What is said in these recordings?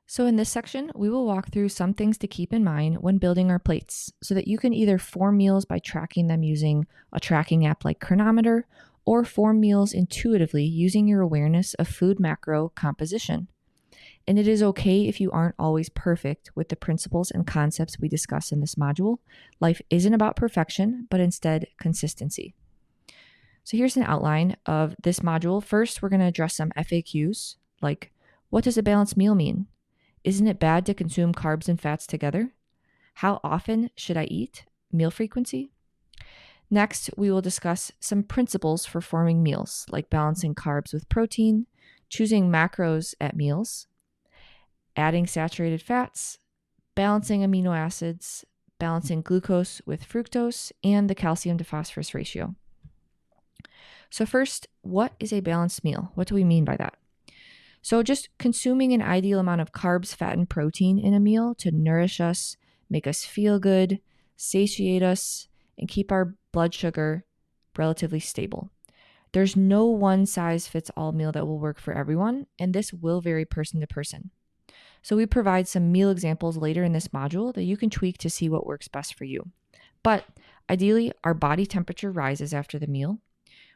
So in this section, we will walk through some things to keep in mind when building our plates so that you can either form meals by tracking them using a tracking app like Chronometer or form meals intuitively using your awareness of food macro composition. And it is okay if you aren't always perfect with the principles and concepts we discuss in this module. Life isn't about perfection, but instead consistency. So here's an outline of this module. First, we're going to address some FAQs, like what does a balanced meal mean? Isn't it bad to consume carbs and fats together? How often should I eat? Meal frequency? Next, we will discuss some principles for forming meals, like balancing carbs with protein, choosing macros at meals, adding saturated fats, balancing amino acids, balancing glucose with fructose, and the calcium to phosphorus ratio. So first, what is a balanced meal? What do we mean by that? So just consuming an ideal amount of carbs, fat, and protein in a meal to nourish us, make us feel good, satiate us, and keep our blood sugar relatively stable. There's no one-size-fits-all meal that will work for everyone, and this will vary person to person. So we provide some meal examples later in this module that you can tweak to see what works best for you. But ideally, our body temperature rises after the meal.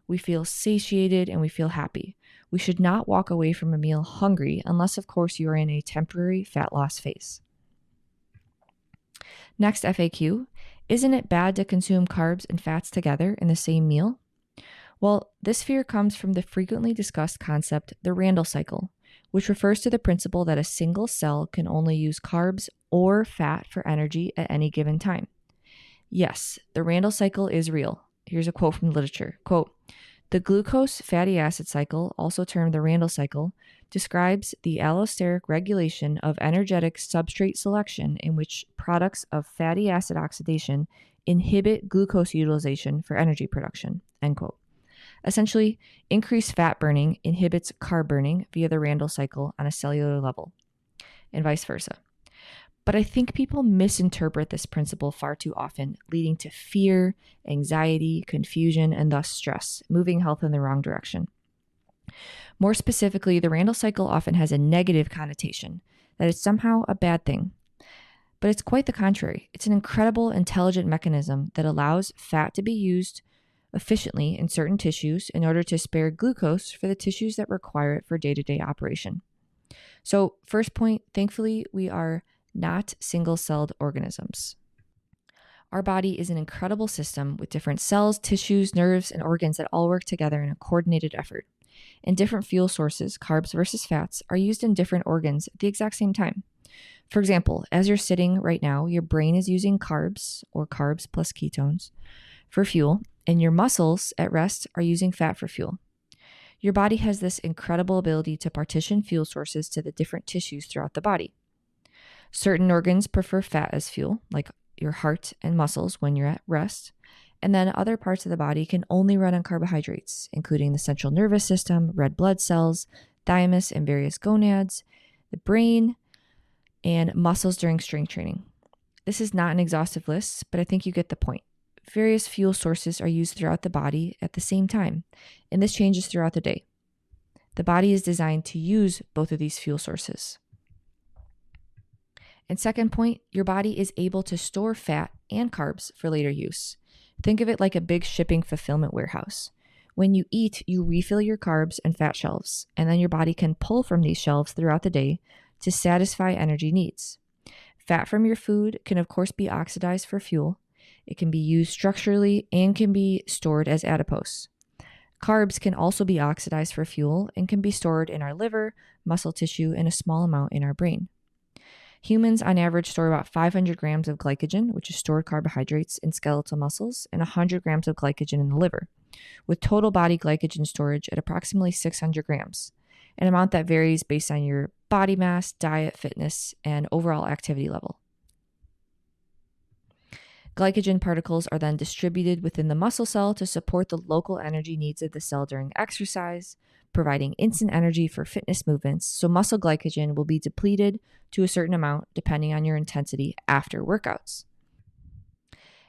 We feel satiated and we feel happy. We should not walk away from a meal hungry unless, of course, you are in a temporary fat loss phase. Next FAQ, isn't it bad to consume carbs and fats together in the same meal? Well, this fear comes from the frequently discussed concept, the Randall cycle, which refers to the principle that a single cell can only use carbs or fat for energy at any given time. Yes, the Randall cycle is real. Here's a quote from the literature. Quote, the glucose fatty acid cycle, also termed the Randall cycle, describes the allosteric regulation of energetic substrate selection in which products of fatty acid oxidation inhibit glucose utilization for energy production, end quote. Essentially, increased fat burning inhibits carb burning via the Randall cycle on a cellular level, and vice versa. But I think people misinterpret this principle far too often, leading to fear, anxiety, confusion, and thus stress, moving health in the wrong direction. More specifically, the Randall cycle often has a negative connotation, that it's somehow a bad thing. But it's quite the contrary. It's an incredible, intelligent mechanism that allows fat to be used efficiently in certain tissues in order to spare glucose for the tissues that require it for day-to-day operation. So, first point, thankfully, we are not single-celled organisms. Our body is an incredible system with different cells, tissues, nerves, and organs that all work together in a coordinated effort. And different fuel sources, carbs versus fats, are used in different organs at the exact same time. For example, as you're sitting right now, your brain is using carbs, or carbs plus ketones, for fuel, and your muscles at rest are using fat for fuel. Your body has this incredible ability to partition fuel sources to the different tissues throughout the body. Certain organs prefer fat as fuel, like your heart and muscles when you're at rest, and then other parts of the body can only run on carbohydrates, including the central nervous system, red blood cells, thymus and various gonads, the brain, and muscles during strength training. This is not an exhaustive list, but I think you get the point. Various fuel sources are used throughout the body at the same time, and this changes throughout the day. The body is designed to use both of these fuel sources. And second point, your body is able to store fat and carbs for later use. Think of it like a big shipping fulfillment warehouse. When you eat, you refill your carbs and fat shelves, and then your body can pull from these shelves throughout the day to satisfy energy needs. Fat from your food can, of course, be oxidized for fuel. It can be used structurally and can be stored as adipose. Carbs can also be oxidized for fuel and can be stored in our liver, muscle tissue, and a small amount in our brain. Humans, on average, store about 500 grams of glycogen, which is stored carbohydrates, in skeletal muscles, and 100 grams of glycogen in the liver, with total body glycogen storage at approximately 600 grams, an amount that varies based on your body mass, diet, fitness, and overall activity level. Glycogen particles are then distributed within the muscle cell to support the local energy needs of the cell during exercise, providing instant energy for fitness movements, so muscle glycogen will be depleted to a certain amount depending on your intensity after workouts.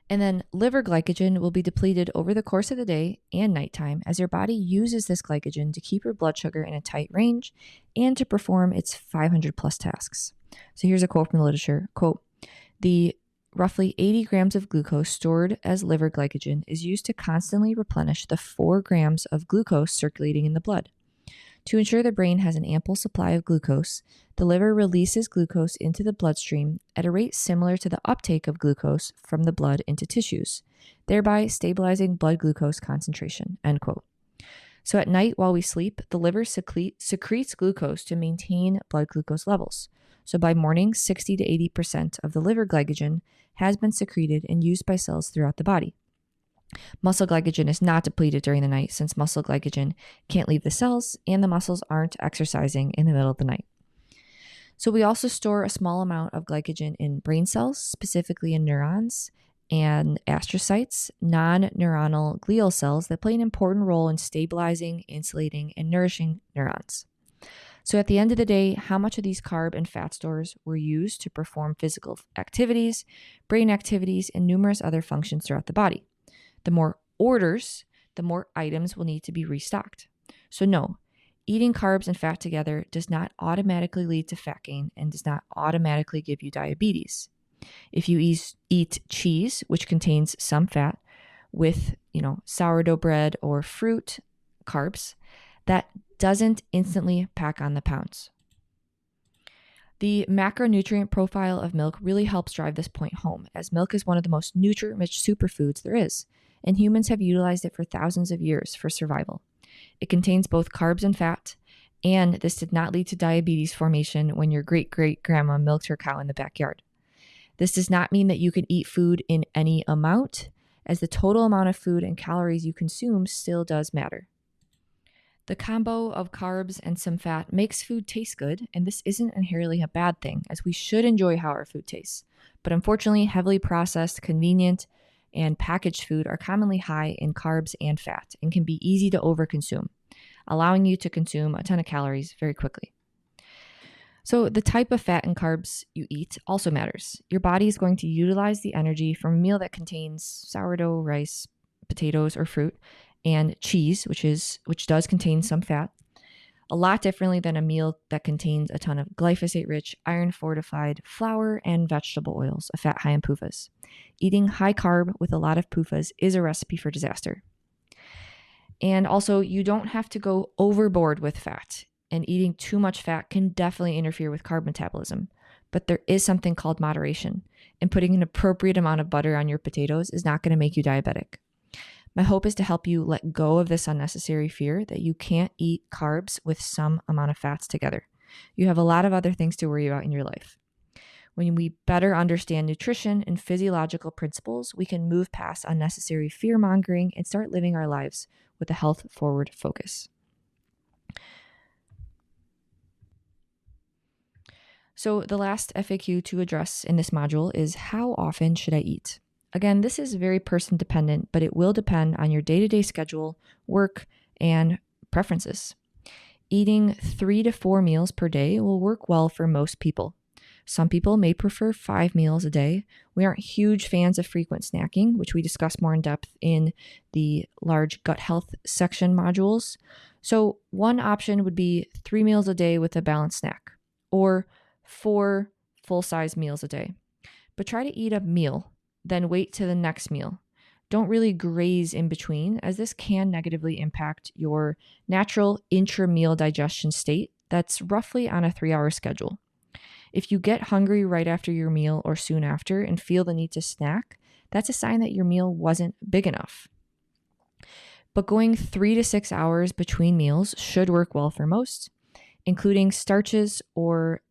And then liver glycogen will be depleted over the course of the day and nighttime as your body uses this glycogen to keep your blood sugar in a tight range and to perform its 500 plus tasks. So here's a quote from the literature. Quote, the roughly 80 grams of glucose stored as liver glycogen is used to constantly replenish the 4 grams of glucose circulating in the blood. To ensure the brain has an ample supply of glucose, the liver releases glucose into the bloodstream at a rate similar to the uptake of glucose from the blood into tissues, thereby stabilizing blood glucose concentration, end quote. So at night while we sleep, the liver secretes glucose to maintain blood glucose levels. So by morning, 60 to 80% of the liver glycogen has been secreted and used by cells throughout the body. Muscle glycogen is not depleted during the night since muscle glycogen can't leave the cells and the muscles aren't exercising in the middle of the night. So we also store a small amount of glycogen in brain cells, specifically in neurons and astrocytes, non-neuronal glial cells that play an important role in stabilizing, insulating, and nourishing neurons. So at the end of the day, how much of these carb and fat stores were used to perform physical activities, brain activities, and numerous other functions throughout the body? The more orders, the more items will need to be restocked. So no, eating carbs and fat together does not automatically lead to fat gain and does not automatically give you diabetes. If you eat cheese, which contains some fat, with sourdough bread or fruit carbs, that doesn't instantly pack on the pounds. The macronutrient profile of milk really helps drive this point home, as milk is one of the most nutrient-rich superfoods there is, and humans have utilized it for thousands of years for survival. It contains both carbs and fat, and this did not lead to diabetes formation when your great-great-grandma milked her cow in the backyard. This does not mean that you can eat food in any amount, as the total amount of food and calories you consume still does matter. The combo of carbs and some fat makes food taste good, and this isn't inherently a bad thing, as we should enjoy how our food tastes. But unfortunately, heavily processed, convenient, and packaged food are commonly high in carbs and fat and can be easy to overconsume, allowing you to consume a ton of calories very quickly. So the type of fat and carbs you eat also matters. Your body is going to utilize the energy from a meal that contains sourdough, rice, potatoes, or fruit, and cheese, which does contain some fat, a lot differently than a meal that contains a ton of glyphosate-rich, iron-fortified flour and vegetable oils, a fat high in PUFAs. Eating high carb with a lot of PUFAs is a recipe for disaster. And also, you don't have to go overboard with fat, and eating too much fat can definitely interfere with carb metabolism. But there is something called moderation, and putting an appropriate amount of butter on your potatoes is not going to make you diabetic. My hope is to help you let go of this unnecessary fear that you can't eat carbs with some amount of fats together. You have a lot of other things to worry about in your life. When we better understand nutrition and physiological principles, we can move past unnecessary fear-mongering and start living our lives with a health-forward focus. So the last FAQ to address in this module is, how often should I eat? Again, this is very person dependent, but it will depend on your day-to-day schedule, work, and preferences. Eating 3 to 4 meals per day will work well for most people. Some people may prefer 5 meals a day. We aren't huge fans of frequent snacking, which we discuss more in depth in the large gut health section modules. So one option would be 3 meals a day with a balanced snack, or 4 full-size meals a day. But try to eat a meal, then wait to the next meal. Don't really graze in between, as this can negatively impact your natural intra-meal digestion state that's roughly on a 3-hour schedule. If you get hungry right after your meal or soon after and feel the need to snack, that's a sign that your meal wasn't big enough. But going 3 to 6 hours between meals should work well for most. Including starches or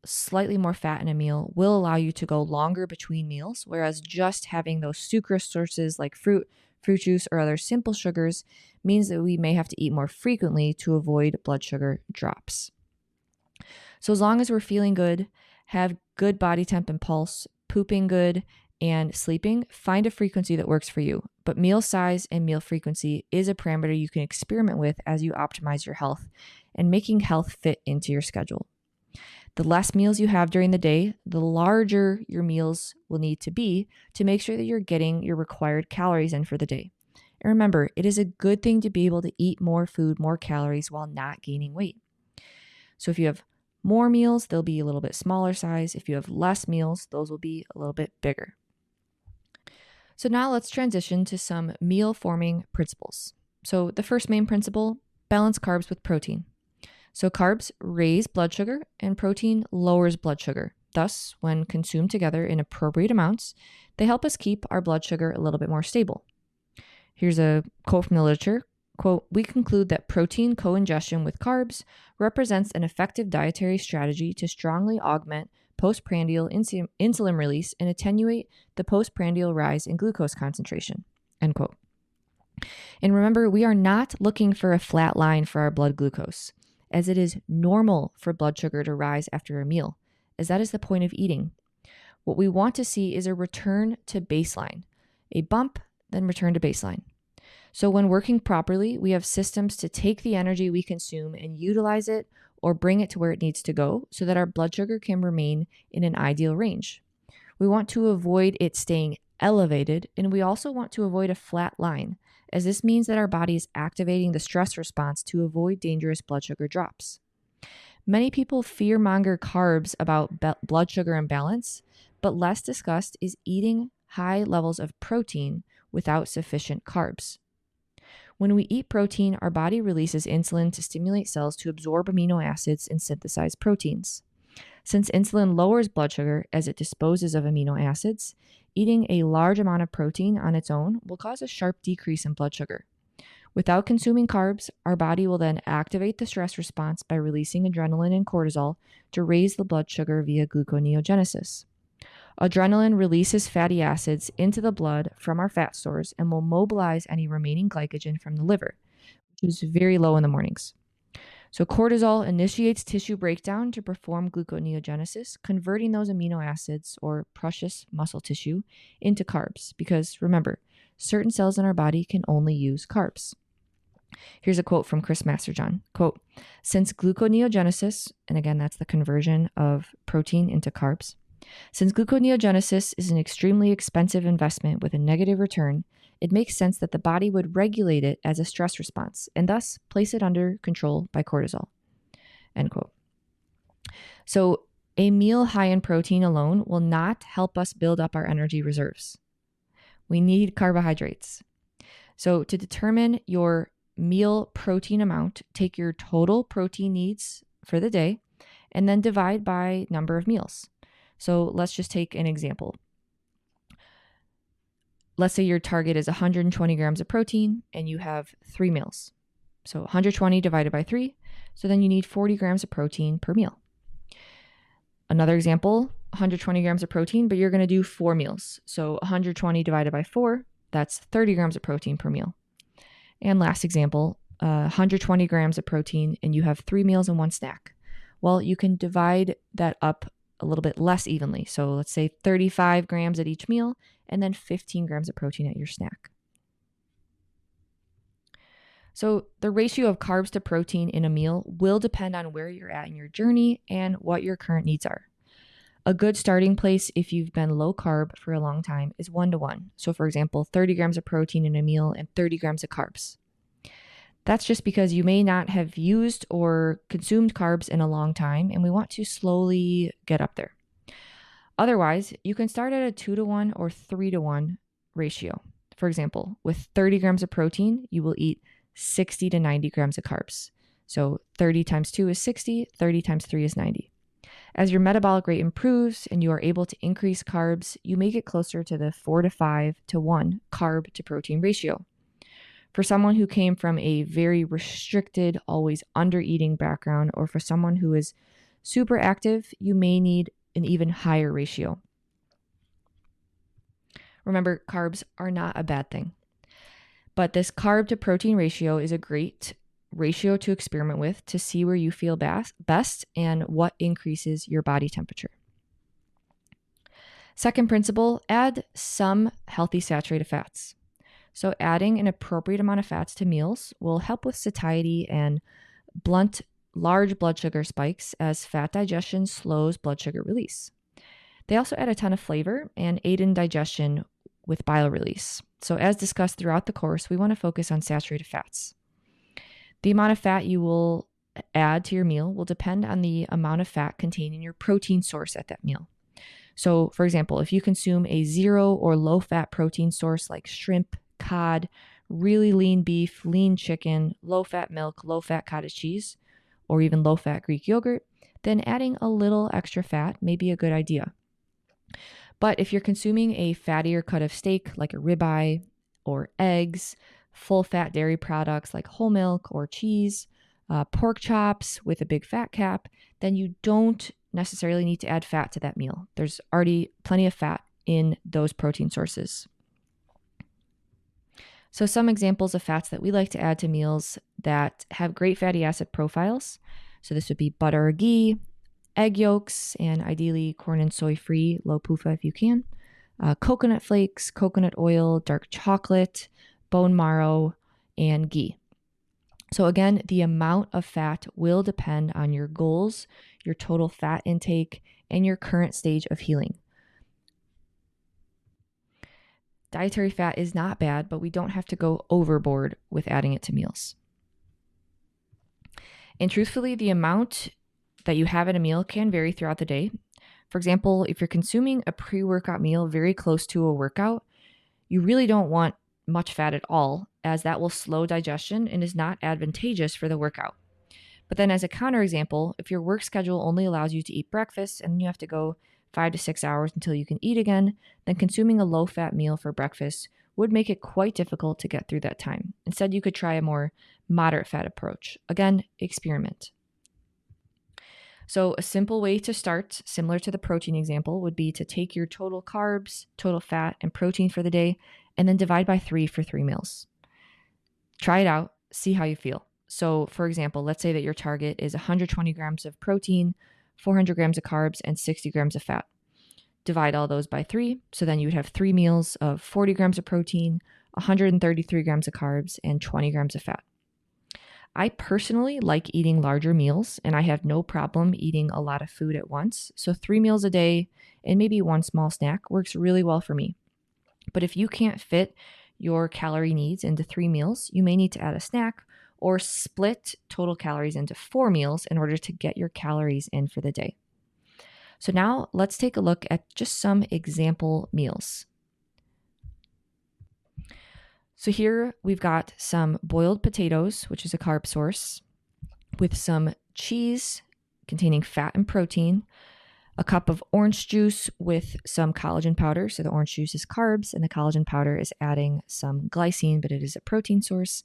slightly more fat in a meal will allow you to go longer between meals, whereas just having those sucrose sources like fruit juice, or other simple sugars means that we may have to eat more frequently to avoid blood sugar drops. So as long as we're feeling good, have good body temp and pulse, pooping good, and sleeping, find a frequency that works for you. But meal size and meal frequency is a parameter you can experiment with as you optimize your health and making health fit into your schedule. The less meals you have during the day, the larger your meals will need to be to make sure that you're getting your required calories in for the day. And remember, it is a good thing to be able to eat more food, more calories while not gaining weight. So if you have more meals, they'll be a little bit smaller size. If you have less meals, those will be a little bit bigger. So now let's transition to some meal forming principles. So the first main principle, balance carbs with protein. So carbs raise blood sugar and protein lowers blood sugar. Thus, when consumed together in appropriate amounts, they help us keep our blood sugar a little bit more stable. Here's a quote from the literature. Quote, "We conclude that protein co-ingestion with carbs represents an effective dietary strategy to strongly augment postprandial insulin release and attenuate the postprandial rise in glucose concentration." End quote. And remember, we are not looking for a flat line for our blood glucose, as it is normal for blood sugar to rise after a meal, as that is the point of eating. What we want to see is a return to baseline, a bump, then return to baseline. So when working properly, we have systems to take the energy we consume and utilize it or bring it to where it needs to go so that our blood sugar can remain in an ideal range. We want to avoid it staying elevated, and we also want to avoid a flat line, as this means that our body is activating the stress response to avoid dangerous blood sugar drops. Many people fearmonger carbs about blood sugar imbalance, but less discussed is eating high levels of protein without sufficient carbs. When we eat protein, our body releases insulin to stimulate cells to absorb amino acids and synthesize proteins. Since insulin lowers blood sugar as it disposes of amino acids, eating a large amount of protein on its own will cause a sharp decrease in blood sugar. Without consuming carbs, our body will then activate the stress response by releasing adrenaline and cortisol to raise the blood sugar via gluconeogenesis. Adrenaline releases fatty acids into the blood from our fat stores and will mobilize any remaining glycogen from the liver, which is very low in the mornings. So cortisol initiates tissue breakdown to perform gluconeogenesis, converting those amino acids or precious muscle tissue into carbs, because remember, certain cells in our body can only use carbs. Here's a quote from Chris Masterjohn. Quote, "Since gluconeogenesis," and again, that's the conversion of protein into carbs, "since gluconeogenesis is an extremely expensive investment with a negative return, it makes sense that the body would regulate it as a stress response and thus place it under control by cortisol." End quote. So a meal high in protein alone will not help us build up our energy reserves. We need carbohydrates. So to determine your meal protein amount, take your total protein needs for the day and then divide by number of meals. So let's just take an example. Let's say your target is 120 grams of protein and you have 3 meals. So 120 divided by 3. So then you need 40 grams of protein per meal. Another example, 120 grams of protein, but you're going to do 4 meals. So 120 divided by 4, that's 30 grams of protein per meal. And last example, 120 grams of protein and you have 3 meals and 1 snack. Well, you can divide that up a little bit less evenly. So let's say 35 grams at each meal and then 15 grams of protein at your snack. So the ratio of carbs to protein in a meal will depend on where you're at in your journey and what your current needs are. A good starting place if you've been low carb for a long time is 1-to-1. So for example, 30 grams of protein in a meal and 30 grams of carbs. That's just because you may not have used or consumed carbs in a long time, and we want to slowly get up there. Otherwise, you can start at a 2-to-1 or 3-to-1 ratio. For example, with 30 grams of protein, you will eat 60 to 90 grams of carbs. So 30 times 2 is 60, 30 times 3 is 90. As your metabolic rate improves and you are able to increase carbs, you may get closer to the 4 to 5 to 1 carb to protein ratio. For someone who came from a very restricted, always under-eating background, or for someone who is super active, you may need an even higher ratio. Remember, carbs are not a bad thing, but this carb to protein ratio is a great ratio to experiment with to see where you feel best and what increases your body temperature. Second principle, add some healthy saturated fats. So adding an appropriate amount of fats to meals will help with satiety and blunt large blood sugar spikes as fat digestion slows blood sugar release. They also add a ton of flavor and aid in digestion with bile release. So as discussed throughout the course, we want to focus on saturated fats. The amount of fat you will add to your meal will depend on the amount of fat contained in your protein source at that meal. So, for example, if you consume a zero or low fat protein source like shrimp, cod, really lean beef, lean chicken, low fat milk, low fat cottage cheese, or even low fat Greek yogurt, then adding a little extra fat may be a good idea. But if you're consuming a fattier cut of steak like a ribeye or eggs, full fat dairy products like whole milk or cheese, pork chops with a big fat cap, then you don't necessarily need to add fat to that meal. There's already plenty of fat in those protein sources. So some examples of fats that we like to add to meals that have great fatty acid profiles. So this would be butter or ghee, egg yolks, and ideally corn and soy free, low PUFA if you can, coconut flakes, coconut oil, dark chocolate, bone marrow, and ghee. So again, the amount of fat will depend on your goals, your total fat intake, and your current stage of healing. Dietary fat is not bad, but we don't have to go overboard with adding it to meals. And truthfully, the amount that you have in a meal can vary throughout the day. For example, if you're consuming a pre-workout meal very close to a workout, you really don't want much fat at all, as that will slow digestion and is not advantageous for the workout. But then as a counterexample, if your work schedule only allows you to eat breakfast and you have to go 5 to 6 hours until you can eat again, then consuming a low-fat meal for breakfast would make it quite difficult to get through that time. Instead, you could try a more moderate fat approach. Again, experiment. So a simple way to start, similar to the protein example, would be to take your total carbs, total fat, and protein for the day, and then divide by 3 for 3 meals. Try it out, see how you feel. So for example, let's say that your target is 120 grams of protein, 400 grams of carbs, and 60 grams of fat. Divide all those by 3, so then you would have 3 meals of 40 grams of protein, 133 grams of carbs, and 20 grams of fat. I personally like eating larger meals, and I have no problem eating a lot of food at once. So 3 meals a day and maybe 1 small snack works really well for me. But if you can't fit your calorie needs into 3 meals, you may need to add a snack or split total calories into 4 meals in order to get your calories in for the day. So now let's take a look at just some example meals. So here we've got some boiled potatoes, which is a carb source, with some cheese containing fat and protein, a cup of orange juice with some collagen powder. So the orange juice is carbs and the collagen powder is adding some glycine, but it is a protein source.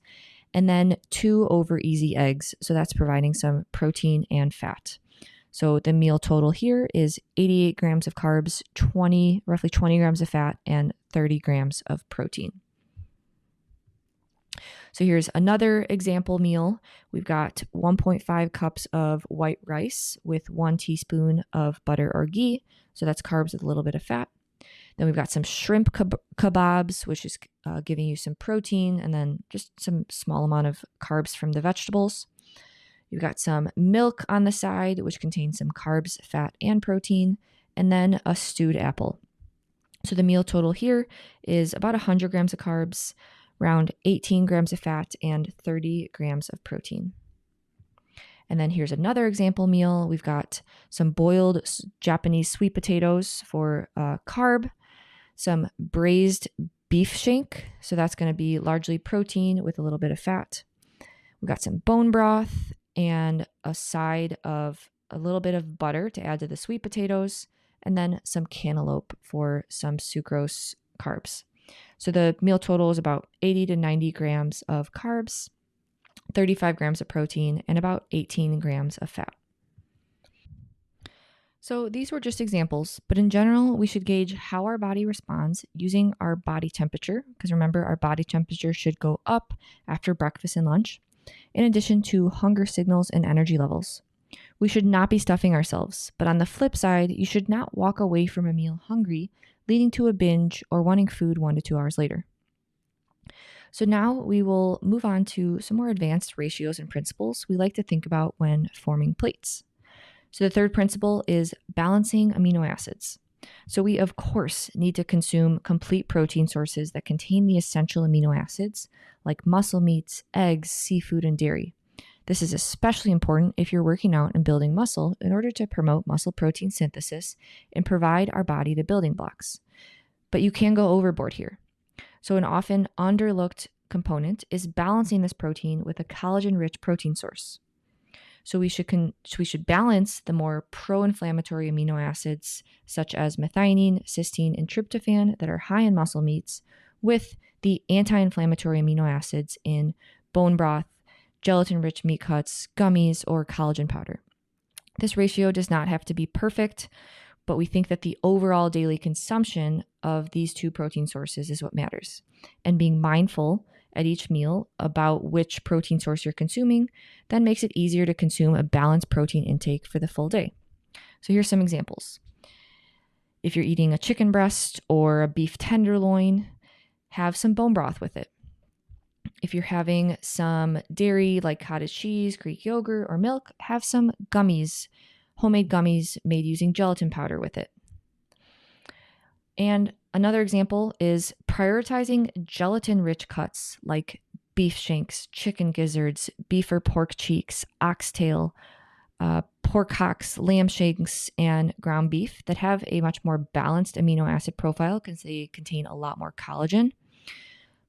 And then 2 over easy eggs. So that's providing some protein and fat. So the meal total here is 88 grams of carbs, roughly 20 grams of fat, and 30 grams of protein. So here's another example meal. We've got 1.5 cups of white rice with 1 teaspoon of butter or ghee. So that's carbs with a little bit of fat. Then we've got some shrimp kebabs, which is giving you some protein and then just some small amount of carbs from the vegetables. You've got some milk on the side, which contains some carbs, fat, and protein, and then a stewed apple. So the meal total here is about 100 grams of carbs, around 18 grams of fat, and 30 grams of protein. And then here's another example meal. We've got some boiled Japanese sweet potatoes for carb, some braised beef shank. So that's going to be largely protein with a little bit of fat. We've got some bone broth and a side of a little bit of butter to add to the sweet potatoes, and then some cantaloupe for some sucrose carbs. So the meal total is about 80 to 90 grams of carbs, 35 grams of protein, and about 18 grams of fat. So these were just examples, but in general, we should gauge how our body responds using our body temperature, because remember, our body temperature should go up after breakfast and lunch, in addition to hunger signals and energy levels. We should not be stuffing ourselves, but on the flip side, you should not walk away from a meal hungry, leading to a binge or wanting food 1 to 2 hours later. So now we will move on to some more advanced ratios and principles we like to think about when forming plates. So the third principle is balancing amino acids. So we, of course, need to consume complete protein sources that contain the essential amino acids like muscle meats, eggs, seafood, and dairy. This is especially important if you're working out and building muscle in order to promote muscle protein synthesis and provide our body the building blocks. But you can go overboard here. So an often underlooked component is balancing this protein with a collagen-rich protein source. So we should balance the more pro-inflammatory amino acids such as methionine, cysteine, and tryptophan that are high in muscle meats with the anti-inflammatory amino acids in bone broth, gelatin-rich meat cuts, gummies, or collagen powder. This ratio does not have to be perfect, but we think that the overall daily consumption of these two protein sources is what matters. And being mindful at each meal about which protein source you're consuming then makes it easier to consume a balanced protein intake for the full day. So here's some examples. If you're eating a chicken breast or a beef tenderloin, have some bone broth with it. If you're having some dairy like cottage cheese, Greek yogurt, or milk, have some gummies, homemade gummies made using gelatin powder with it. And another example is prioritizing gelatin-rich cuts like beef shanks, chicken gizzards, beef or pork cheeks, oxtail, pork hocks, lamb shanks, and ground beef that have a much more balanced amino acid profile because they contain a lot more collagen.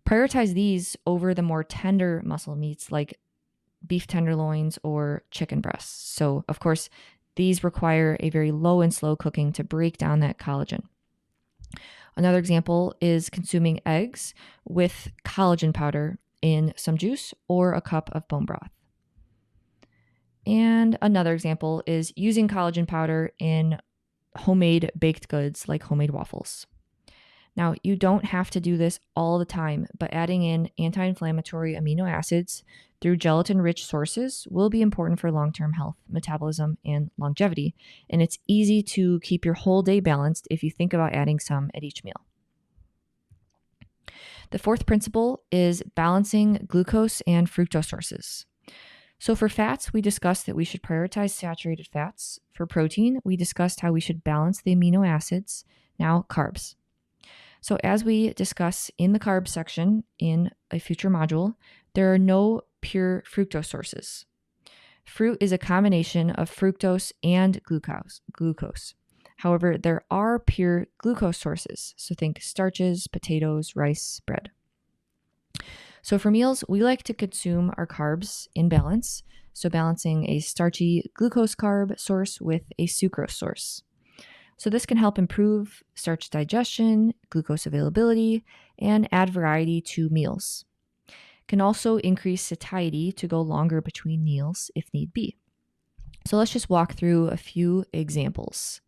Prioritize these over the more tender muscle meats like beef tenderloins or chicken breasts. So, of course, these require a very low and slow cooking to break down that collagen. Another example is consuming eggs with collagen powder in some juice or a cup of bone broth. And another example is using collagen powder in homemade baked goods like homemade waffles. Now, you don't have to do this all the time, but adding in anti-inflammatory amino acids through gelatin-rich sources will be important for long-term health, metabolism, and longevity. And it's easy to keep your whole day balanced if you think about adding some at each meal. The fourth principle is balancing glucose and fructose sources. So for fats, we discussed that we should prioritize saturated fats. For protein, we discussed how we should balance the amino acids. Now, carbs. So as we discuss in the carbs section in a future module, there are no pure fructose sources. Fruit is a combination of fructose and glucose. However, there are pure glucose sources. So think starches, potatoes, rice, bread. So for meals, we like to consume our carbs in balance. So balancing a starchy glucose carb source with a sucrose source. So this can help improve starch digestion, glucose availability, and add variety to meals. Can also increase satiety to go longer between meals if need be. So let's just walk through a few examples.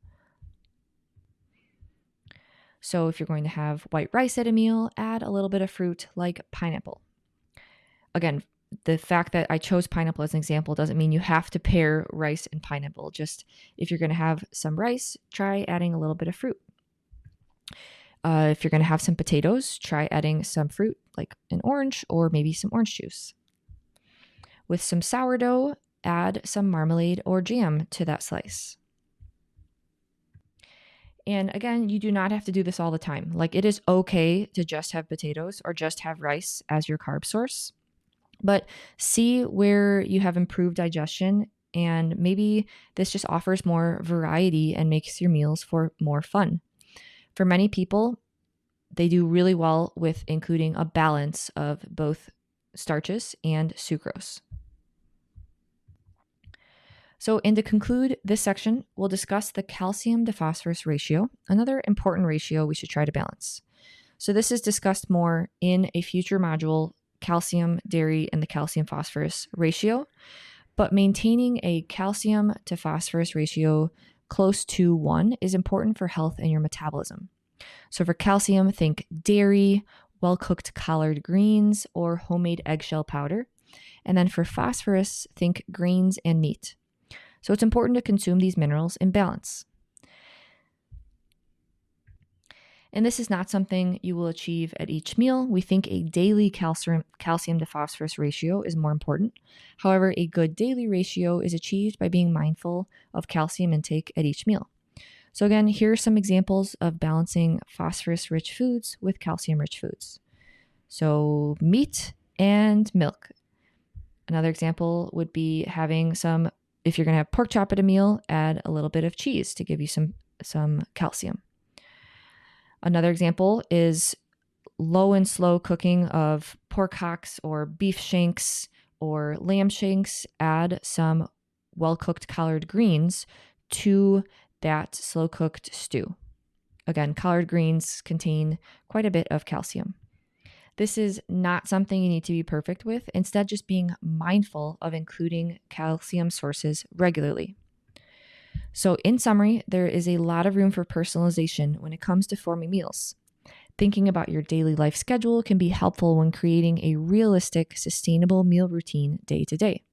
So if you're going to have white rice at a meal, add a little bit of fruit like pineapple. Again, the fact that I chose pineapple as an example doesn't mean you have to pair rice and pineapple. Just if you're going to have some rice, try adding a little bit of fruit. If you're going to have some potatoes, try adding some fruit like an orange or maybe some orange juice. With some sourdough, add some marmalade or jam to that slice. And again, you do not have to do this all the time. Like it is okay to just have potatoes or just have rice as your carb source. But see where you have improved digestion, and maybe this just offers more variety and makes your meals more fun. For many people, they do really well with including a balance of both starches and sucrose. So, and to conclude this section, we'll discuss the calcium to phosphorus ratio, another important ratio we should try to balance. So this is discussed more in a future module, calcium, dairy, and the calcium phosphorus ratio, but maintaining a calcium to phosphorus ratio close to 1 is important for health and your metabolism. So for calcium, think dairy, well-cooked collard greens, or homemade eggshell powder. And then for phosphorus, think grains and meat. So it's important to consume these minerals in balance. And this is not something you will achieve at each meal. We think a daily calcium to phosphorus ratio is more important. However, a good daily ratio is achieved by being mindful of calcium intake at each meal. So again, here are some examples of balancing phosphorus-rich foods with calcium-rich foods. So meat and milk. Another example would be having some, if you're going to have pork chop at a meal, add a little bit of cheese to give you some calcium. Another example is low and slow cooking of pork hocks or beef shanks or lamb shanks. Add some well-cooked collard greens to that slow-cooked stew. Again, collard greens contain quite a bit of calcium. This is not something you need to be perfect with. Instead, just being mindful of including calcium sources regularly. So in summary, there is a lot of room for personalization when it comes to forming meals. Thinking about your daily life schedule can be helpful when creating a realistic, sustainable meal routine day to day.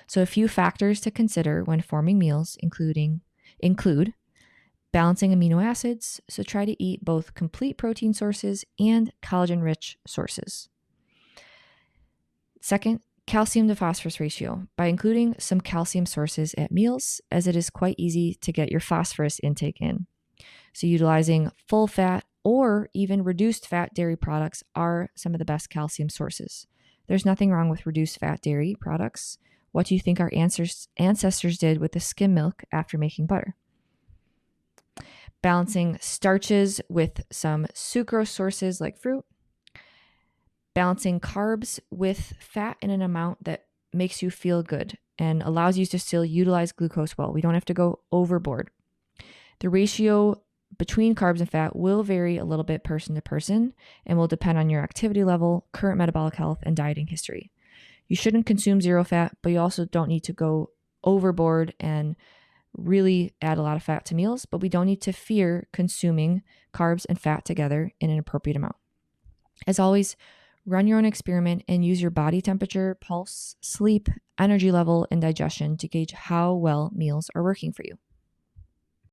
So a few factors to consider when forming meals include balancing amino acids, so try to eat both complete protein sources and collagen-rich sources. Second, calcium to phosphorus ratio, by including some calcium sources at meals, as it is quite easy to get your phosphorus intake in. So utilizing full fat or even reduced fat dairy products are some of the best calcium sources. There's nothing wrong with reduced fat dairy products. What do you think our ancestors did with the skim milk after making butter? Balancing starches with some sucrose sources like fruit. Balancing carbs with fat in an amount that makes you feel good and allows you to still utilize glucose well. We don't have to go overboard. The ratio between carbs and fat will vary a little bit person to person and will depend on your activity level, current metabolic health, and dieting history. You shouldn't consume zero fat, but you also don't need to go overboard and really add a lot of fat to meals, but we don't need to fear consuming carbs and fat together in an appropriate amount. As always, run your own experiment and use your body temperature, pulse, sleep, energy level, and digestion to gauge how well meals are working for you.